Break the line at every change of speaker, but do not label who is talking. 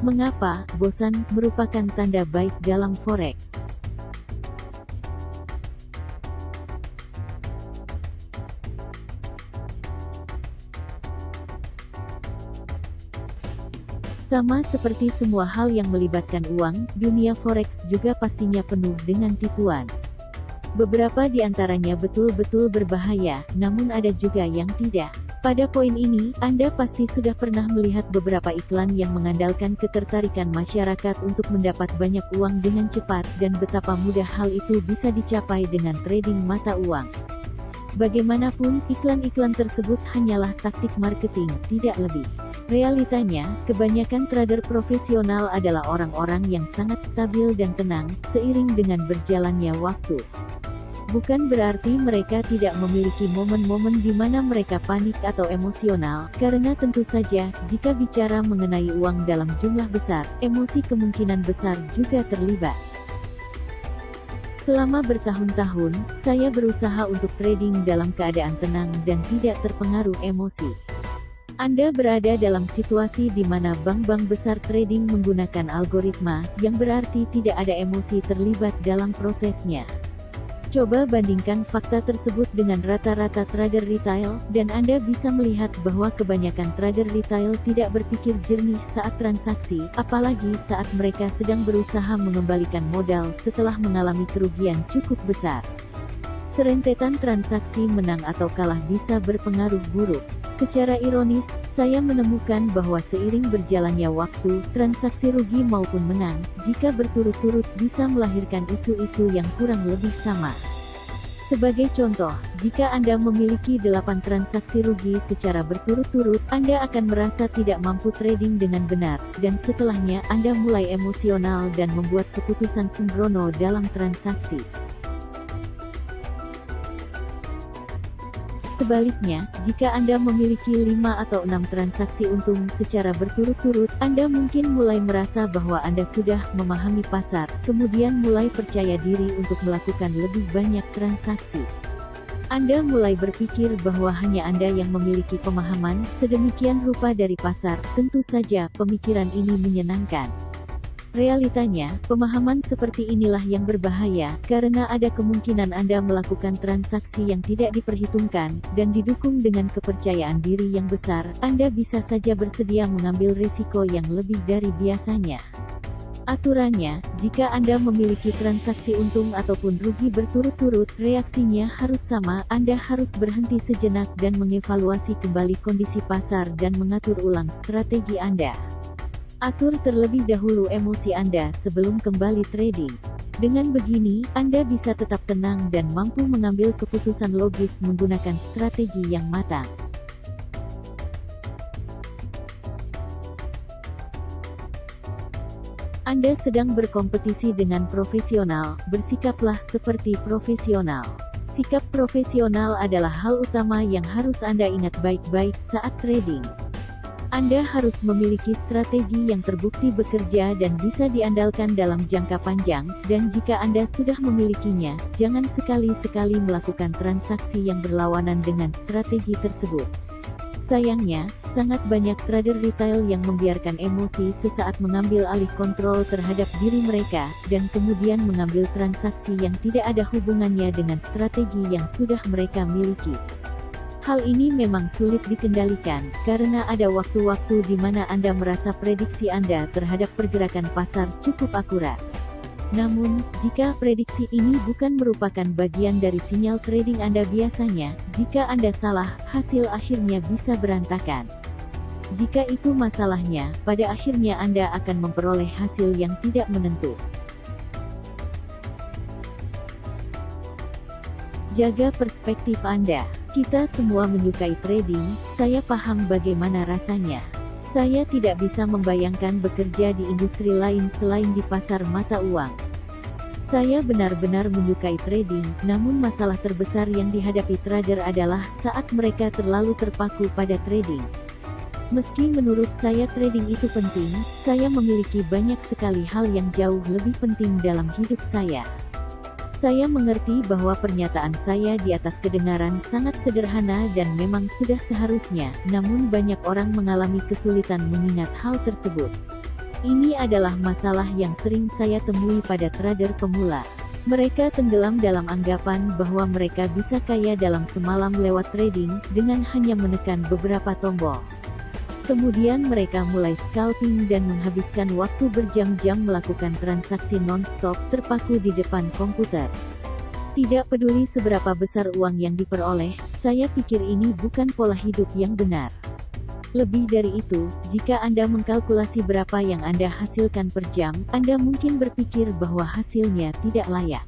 Mengapa bosan merupakan tanda baik dalam forex? Sama seperti semua hal yang melibatkan uang, dunia forex juga pastinya penuh dengan tipuan. Beberapa di antaranya betul-betul berbahaya, namun ada juga yang tidak. Pada poin ini, Anda pasti sudah pernah melihat beberapa iklan yang mengandalkan ketertarikan masyarakat untuk mendapat banyak uang dengan cepat, dan betapa mudah hal itu bisa dicapai dengan trading mata uang. Bagaimanapun, iklan-iklan tersebut hanyalah taktik marketing, tidak lebih. Realitanya, kebanyakan trader profesional adalah orang-orang yang sangat stabil dan tenang, seiring dengan berjalannya waktu. Bukan berarti mereka tidak memiliki momen-momen di mana mereka panik atau emosional, karena tentu saja, jika bicara mengenai uang dalam jumlah besar, emosi kemungkinan besar juga terlibat. Selama bertahun-tahun, saya berusaha untuk trading dalam keadaan tenang dan tidak terpengaruh emosi. Anda berada dalam situasi di mana bank-bank besar trading menggunakan algoritma, yang berarti tidak ada emosi terlibat dalam prosesnya. Coba bandingkan fakta tersebut dengan rata-rata trader retail, dan Anda bisa melihat bahwa kebanyakan trader retail tidak berpikir jernih saat transaksi, apalagi saat mereka sedang berusaha mengembalikan modal setelah mengalami kerugian cukup besar. Serentetan transaksi menang atau kalah bisa berpengaruh buruk. Secara ironis, saya menemukan bahwa seiring berjalannya waktu, transaksi rugi maupun menang, jika berturut-turut bisa melahirkan isu-isu yang kurang lebih sama. Sebagai contoh, jika Anda memiliki 8 transaksi rugi secara berturut-turut, Anda akan merasa tidak mampu trading dengan benar, dan setelahnya Anda mulai emosional dan membuat keputusan sembrono dalam transaksi. Sebaliknya, jika Anda memiliki 5 atau 6 transaksi untung secara berturut-turut, Anda mungkin mulai merasa bahwa Anda sudah memahami pasar, kemudian mulai percaya diri untuk melakukan lebih banyak transaksi. Anda mulai berpikir bahwa hanya Anda yang memiliki pemahaman sedemikian rupa dari pasar. Tentu saja, pemikiran ini menyenangkan. Realitanya, pemahaman seperti inilah yang berbahaya, karena ada kemungkinan Anda melakukan transaksi yang tidak diperhitungkan, dan didukung dengan kepercayaan diri yang besar, Anda bisa saja bersedia mengambil risiko yang lebih dari biasanya. Aturannya, jika Anda memiliki transaksi untung ataupun rugi berturut-turut, reaksinya harus sama. Anda harus berhenti sejenak dan mengevaluasi kembali kondisi pasar dan mengatur ulang strategi Anda. Atur terlebih dahulu emosi Anda sebelum kembali trading. Dengan begini, Anda bisa tetap tenang dan mampu mengambil keputusan logis menggunakan strategi yang matang. Anda sedang berkompetisi dengan profesional, bersikaplah seperti profesional. Sikap profesional adalah hal utama yang harus Anda ingat baik-baik saat trading. Anda harus memiliki strategi yang terbukti bekerja dan bisa diandalkan dalam jangka panjang, dan jika Anda sudah memilikinya, jangan sekali-sekali melakukan transaksi yang berlawanan dengan strategi tersebut. Sayangnya, sangat banyak trader retail yang membiarkan emosi sesaat mengambil alih kontrol terhadap diri mereka, dan kemudian mengambil transaksi yang tidak ada hubungannya dengan strategi yang sudah mereka miliki. Hal ini memang sulit dikendalikan, karena ada waktu-waktu di mana Anda merasa prediksi Anda terhadap pergerakan pasar cukup akurat. Namun, jika prediksi ini bukan merupakan bagian dari sinyal trading Anda biasanya, jika Anda salah, hasil akhirnya bisa berantakan. Jika itu masalahnya, pada akhirnya Anda akan memperoleh hasil yang tidak menentu. Jaga perspektif Anda. Kita semua menyukai trading, saya paham bagaimana rasanya. Saya tidak bisa membayangkan bekerja di industri lain selain di pasar mata uang. Saya benar-benar menyukai trading, namun masalah terbesar yang dihadapi trader adalah saat mereka terlalu terpaku pada trading. Meski menurut saya trading itu penting, saya memiliki banyak sekali hal yang jauh lebih penting dalam hidup saya. Saya mengerti bahwa pernyataan saya di atas kedengaran sangat sederhana dan memang sudah seharusnya, namun banyak orang mengalami kesulitan mengingat hal tersebut. Ini adalah masalah yang sering saya temui pada trader pemula. Mereka tenggelam dalam anggapan bahwa mereka bisa kaya dalam semalam lewat trading, dengan hanya menekan beberapa tombol. Kemudian mereka mulai scalping dan menghabiskan waktu berjam-jam melakukan transaksi non-stop terpaku di depan komputer. Tidak peduli seberapa besar uang yang diperoleh, saya pikir ini bukan pola hidup yang benar. Lebih dari itu, jika Anda mengkalkulasi berapa yang Anda hasilkan per jam, Anda mungkin berpikir bahwa hasilnya tidak layak.